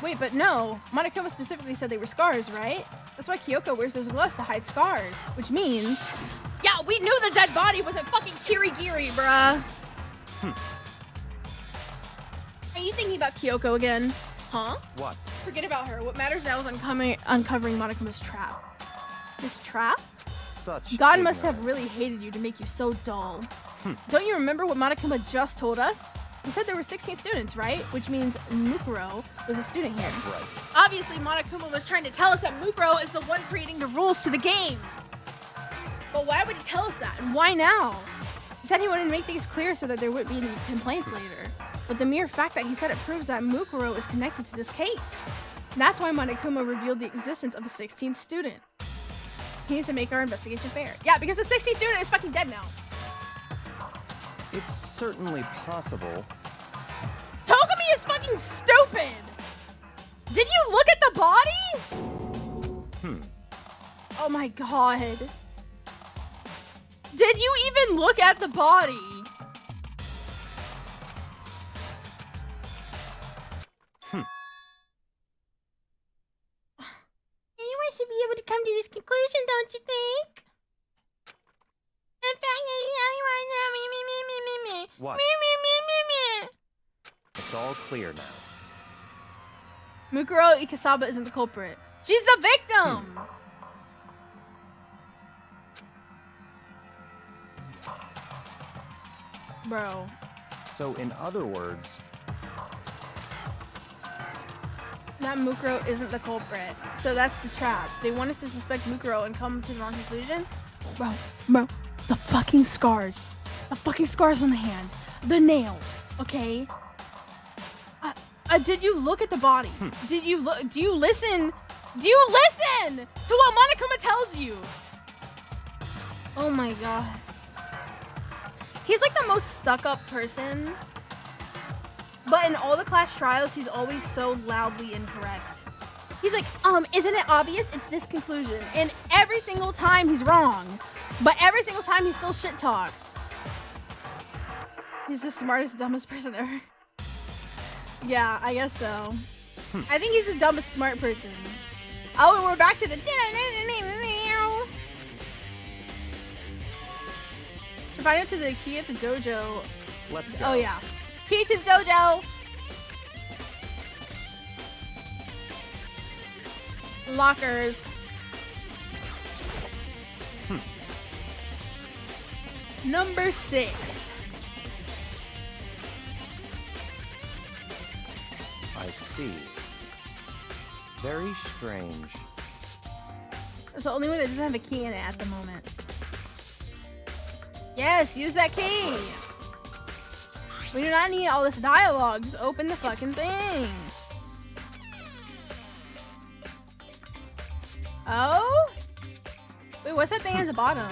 Wait, but no. Monokuma specifically said they were scars, right? That's why Kyoko wears those gloves to hide scars. Which means... Yeah, we knew the dead body wasn't fucking Kirigiri, bruh. Are you thinking about Kyoko again? Huh? What? Forget about her. What matters now is uncovering Monokuma's trap. His trap? Such God must have ignorance. really hated you to make you so dull. Don't you remember what Monokuma just told us? He said there were 16 students, right? Which means Mukuro was a student here. That's right. Obviously, Monokuma was trying to tell us that Mukuro is the one creating the rules to the game. But why would he tell us that? And why now? He said he wanted to make things clear so that there wouldn't be any complaints later. But the mere fact that he said it proves that Mukuro is connected to this case. And that's why Monokuma revealed the existence of a 16th student. He needs to make our investigation fair. Yeah, because the 16th student is fucking dead now. It's certainly possible. Togami is fucking stupid! Did you look at the body? Oh my god. Did you even look at the body? Anyone should be able to come to this conclusion, don't you think? In fact, What? It's all clear now. Mukuro Ikasaba isn't the culprit. She's the victim! Bro. So in other words, That Mukuro isn't the culprit. So that's the trap. They want us to suspect Mukuro and come to the wrong conclusion. Bro, the fucking scars. The fucking scars on the hand. The nails, okay? Did you look at the body? Did you look? Do you listen? Do you listen to what Monokuma tells you? Oh my god. He's like the most stuck-up person. But in all the class trials, he's always so loudly incorrect. He's like, isn't it obvious? It's this conclusion. And every single time he's wrong. But every single time he still shit talks. He's the smartest, dumbest person ever. Yeah, I guess so. I think he's the dumbest smart person. Oh, and we're back to the... Tribino to the key at the dojo. let's go. Oh, yeah. Key to the dojo. Lockers. Number 6. I see. Very strange. It's the only one that doesn't have a key in it at the moment. Yes, use that key. We do not need all this dialogue. Just open the fucking thing. Oh? Wait, what's that thing at the bottom?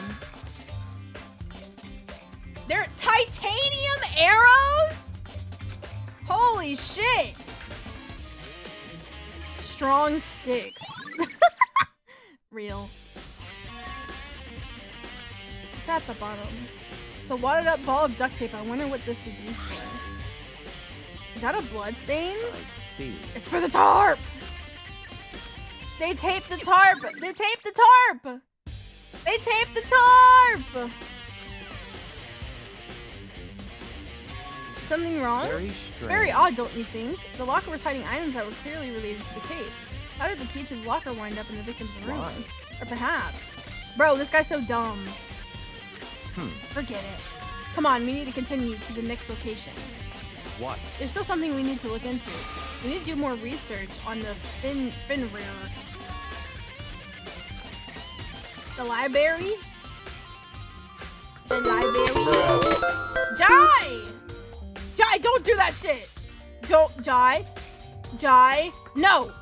They're titanium arrows? Holy shit. Strong sticks. Real. What's at the bottom? It's a wadded up ball of duct tape. I wonder what this was used for. Is that a blood stain? I see. It's for the tarp! They taped the tarp! They taped the tarp! They taped the tarp! Something wrong? Very It's strange. very odd, don't you think? The locker was hiding items that were clearly related to the case. How did the key to the locker wind up in the victim's room? Why? Or perhaps... Bro, this guy's so dumb. Forget it. Come on, we need to continue to the next location. What? There's still something we need to look into. We need to do more research on the Finrear. The library? The library? Jai! Jai, don't do that shit! Don't, Jai. Jai, no!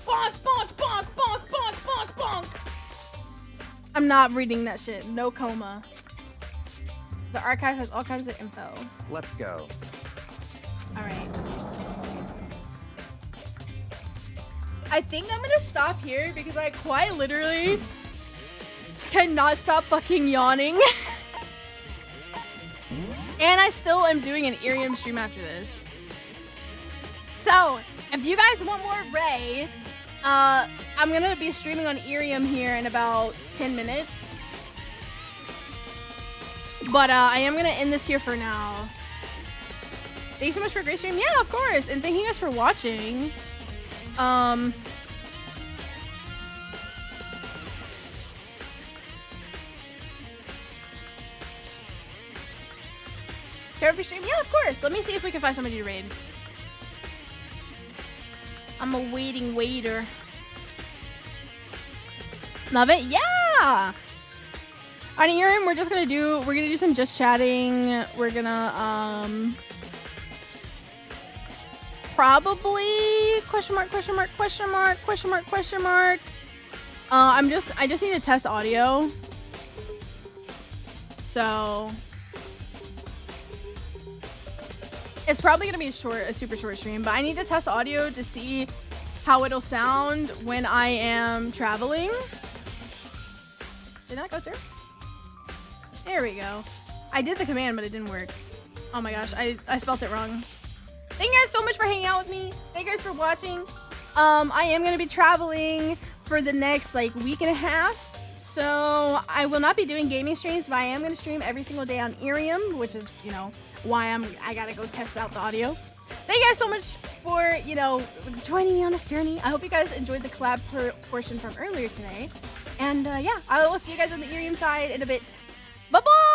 Bonk, bonk, bonk, bonk, bonk, bonk, bonk! I'm not reading that shit. No coma. The archive has all kinds of info. Let's go. Alright. I think I'm gonna stop here because I quite literally cannot stop fucking yawning. And I still am doing an Irium stream after this. So, if you guys want more Ray, I'm gonna be streaming on Irium here in about 10 minutes. But I am gonna end this here for now. Thanks so much for a great stream. Yeah, of course. And thank you guys for watching. Therapy stream? Yeah, of course. Let me see if we can find somebody to raid. I'm a waiting waiter. Love it? Yeah! On Irium, we're gonna do some just chatting. We're gonna, probably question mark. I just need to test audio. So it's probably gonna be a super short stream, but I need to test audio to see how it'll sound when I am traveling. Did that go through? There we go. I did the command, but it didn't work. Oh my gosh, I spelt it wrong. Thank you guys so much for hanging out with me. Thank you guys for watching. I am gonna be traveling for the next week and a half. So I will not be doing gaming streams, but I am gonna stream every single day on Irium, which is, why I gotta go test out the audio. Thank you guys so much for, joining me on this journey. I hope you guys enjoyed the collab portion from earlier today. And yeah, I will see you guys on the Irium side in a bit. Bye-bye!